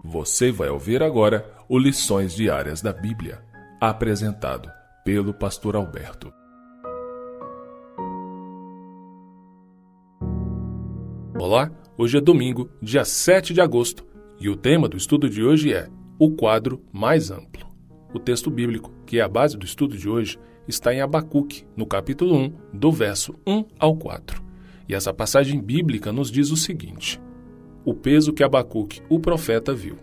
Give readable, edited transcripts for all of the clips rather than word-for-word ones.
Você vai ouvir agora o Lições Diárias da Bíblia, apresentado pelo Pastor Alberto. Olá, hoje é domingo, dia 7 de agosto, e o tema do estudo de hoje é o quadro mais amplo. O texto bíblico, que é a base do estudo de hoje, está em Abacuque, no capítulo 1, do verso 1 ao 4. E essa passagem bíblica nos diz o seguinte: o peso que Abacuque, o profeta, viu.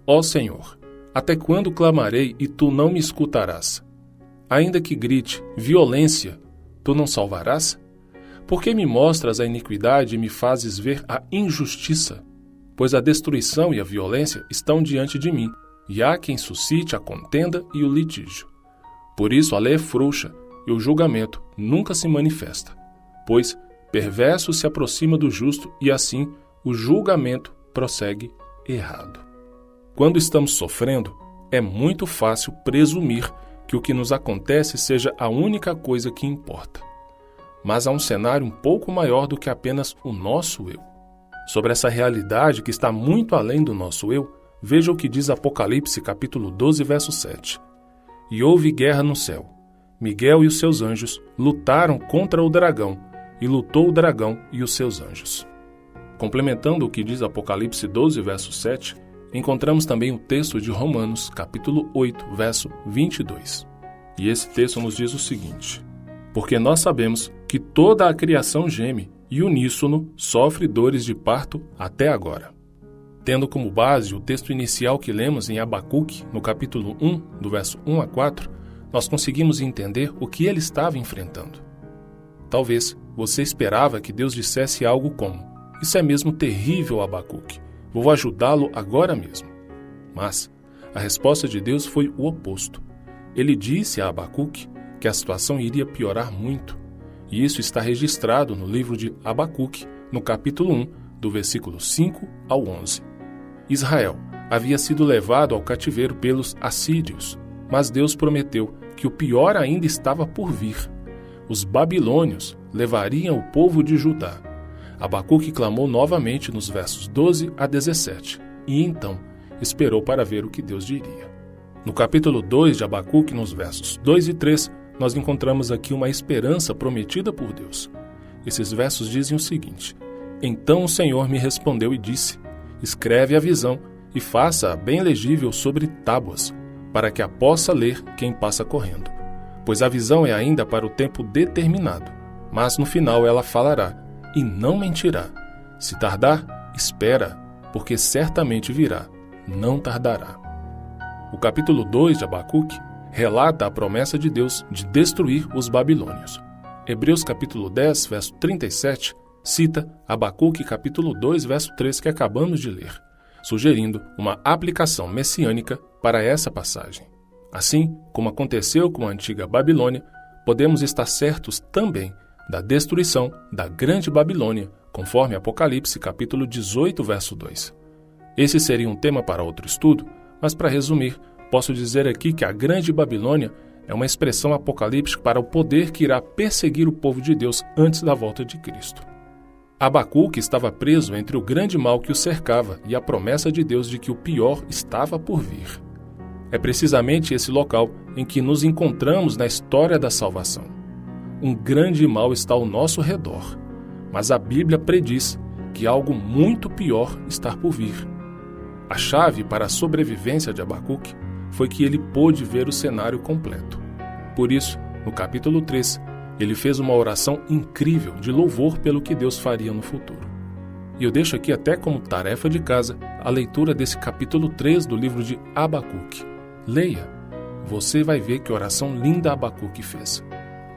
Ó Senhor, até quando clamarei e tu não me escutarás? Ainda que grite violência, tu não salvarás? Por que me mostras a iniquidade e me fazes ver a injustiça? Pois a destruição e a violência estão diante de mim, e há quem suscite a contenda e o litígio. Por isso a lei é frouxa, e o julgamento nunca se manifesta. Pois perverso se aproxima do justo, e assim o julgamento prossegue errado. Quando estamos sofrendo, é muito fácil presumir que o que nos acontece seja a única coisa que importa. Mas há um cenário um pouco maior do que apenas o nosso eu. Sobre essa realidade que está muito além do nosso eu, veja o que diz Apocalipse capítulo 12, verso 7. E houve guerra no céu. Miguel e os seus anjos lutaram contra o dragão, e lutou o dragão e os seus anjos. Complementando o que diz Apocalipse 12, verso 7, encontramos também o texto de Romanos, capítulo 8, verso 22. E esse texto nos diz o seguinte: porque nós sabemos que toda a criação geme e uníssono sofre dores de parto até agora. Tendo como base o texto inicial que lemos em Abacuque, no capítulo 1, do verso 1 a 4, nós conseguimos entender o que ele estava enfrentando. Talvez você esperava que Deus dissesse algo como: isso é mesmo terrível, Abacuque. Vou ajudá-lo agora mesmo. Mas a resposta de Deus foi o oposto. Ele disse a Abacuque que a situação iria piorar muito. E isso está registrado no livro de Abacuque, no capítulo 1, do versículo 5 ao 11. Israel havia sido levado ao cativeiro pelos assírios, mas Deus prometeu que o pior ainda estava por vir. Os babilônios levariam o povo de Judá. Abacuque clamou novamente nos versos 12 a 17, e então esperou para ver o que Deus diria. No capítulo 2 de Abacuque, nos versos 2 e 3, nós encontramos aqui uma esperança prometida por Deus. Esses versos dizem o seguinte: então o Senhor me respondeu e disse: escreve a visão e faça-a bem legível sobre tábuas, para que a possa ler quem passa correndo. Pois a visão é ainda para o tempo determinado, mas no final ela falará e não mentirá. Se tardar, espera, porque certamente virá, não tardará. O capítulo 2 de Abacuque relata a promessa de Deus de destruir os babilônios. Hebreus capítulo 10, verso 37, cita Abacuque capítulo 2, verso 3 que acabamos de ler, sugerindo uma aplicação messiânica para essa passagem. Assim como aconteceu com a antiga Babilônia, podemos estar certos também da destruição da grande Babilônia, conforme Apocalipse capítulo 18, verso 2. Esse seria um tema para outro estudo, mas para resumir, posso dizer aqui que a grande Babilônia é uma expressão apocalíptica para o poder que irá perseguir o povo de Deus antes da volta de Cristo. Abacuque estava preso entre o grande mal que o cercava e a promessa de Deus de que o pior estava por vir. É precisamente esse local em que nos encontramos na história da salvação. Um grande mal está ao nosso redor, mas a Bíblia prediz que algo muito pior está por vir. A chave para a sobrevivência de Abacuque foi que ele pôde ver o cenário completo. Por isso, no capítulo 3, ele fez uma oração incrível de louvor pelo que Deus faria no futuro. E eu deixo aqui até como tarefa de casa a leitura desse capítulo 3 do livro de Abacuque. Leia, você vai ver que oração linda Abacuque fez.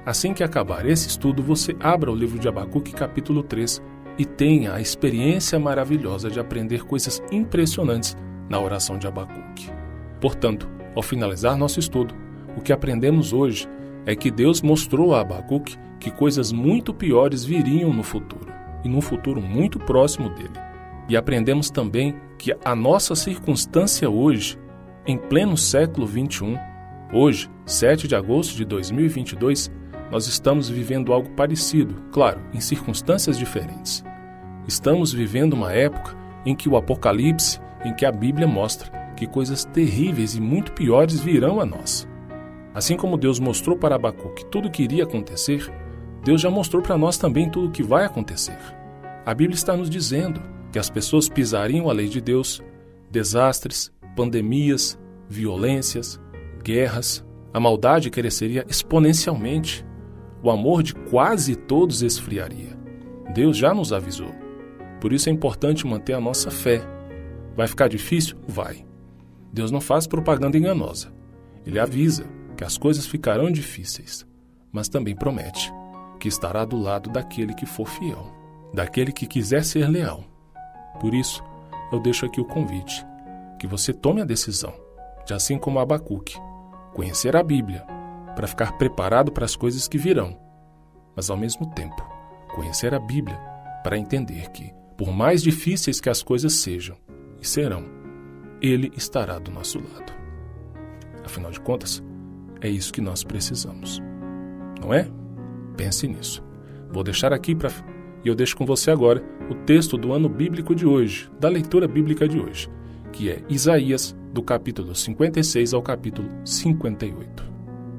Assim que acabar esse estudo, você abra o livro de Abacuque capítulo 3 e tenha a experiência maravilhosa de aprender coisas impressionantes na oração de Abacuque. Portanto, ao finalizar nosso estudo, o que aprendemos hoje é que Deus mostrou a Abacuque que coisas muito piores viriam no futuro, e num futuro muito próximo dele. E aprendemos também que a nossa circunstância hoje, em pleno século XXI, hoje, 7 de agosto de 2022, nós estamos vivendo algo parecido, claro, em circunstâncias diferentes. Estamos vivendo uma época em que o Apocalipse, em que a Bíblia mostra que coisas terríveis e muito piores virão a nós. Assim como Deus mostrou para Abacuque tudo o que iria acontecer, Deus já mostrou para nós também tudo o que vai acontecer. A Bíblia está nos dizendo que as pessoas pisariam a lei de Deus, desastres, pandemias, violências, guerras, a maldade cresceria exponencialmente, o amor de quase todos esfriaria. Deus já nos avisou. Por isso é importante manter a nossa fé. Vai ficar difícil? Vai. Deus não faz propaganda enganosa. Ele avisa que as coisas ficarão difíceis, mas também promete que estará do lado daquele que for fiel, daquele que quiser ser leal. Por isso, eu deixo aqui o convite, que você tome a decisão de, assim como Abacuque, conhecer a Bíblia para ficar preparado para as coisas que virão, mas ao mesmo tempo, conhecer a Bíblia para entender que, por mais difíceis que as coisas sejam e serão, Ele estará do nosso lado. Afinal de contas, é isso que nós precisamos. Não é? Pense nisso. Vou deixar aqui e eu deixo com você agora o texto do ano bíblico de hoje, da leitura bíblica de hoje, que é Isaías, do capítulo 56 ao capítulo 58.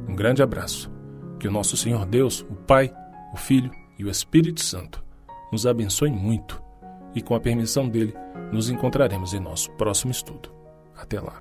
Um grande abraço. Que o nosso Senhor Deus, o Pai, o Filho e o Espírito Santo nos abençoe muito e, com a permissão dele, nos encontraremos em nosso próximo estudo. Até lá.